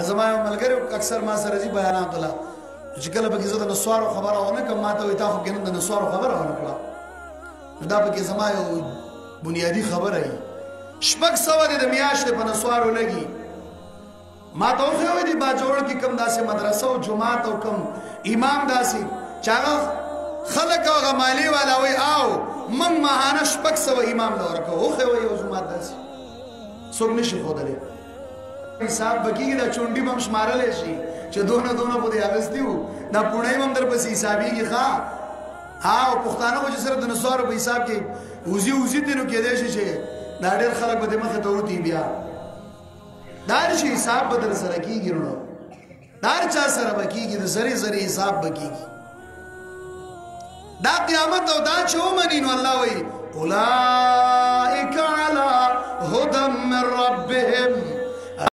زما یو ملګری اکثر ما سره ځي بیانات الله چې کله پکې زه د نسوارو خبره ونه کوم ما ته وایي تا خو کې نن د نسوارو خبره ونه کړه نو دا پکې زما یو بنیادي خبره وي 600 د میاشتې په نسوارو لګي ما ته وښیوی دي باجوړ کې کوم داسې مدرسه او جومات او کوم امام داسې چې هغه خلک هغه مالی والا وایي او موږ ماهانه 600 امام له ورکوو وښیوی یو جومات داسې څوک نشي ښودلی حساب به کېږي دا چونډي به هم شمارلی شي چې دونه په دې اخیستي وو دا پوڼۍ به هم در پسې حسابېږي ښه او پښتانه خو چې صرف د نسوارو په حساب کې وزي دي نو کېدی شي چې دا ډېر خلک به دې مخې ته وتي بیا دا هر شي حساب به در سره کېږي نو دا هر چا سره به کېږي د زرې حساب به کېږي دا قیامت او دا چې ومني نو الله وایي اولئک علی هدی من رب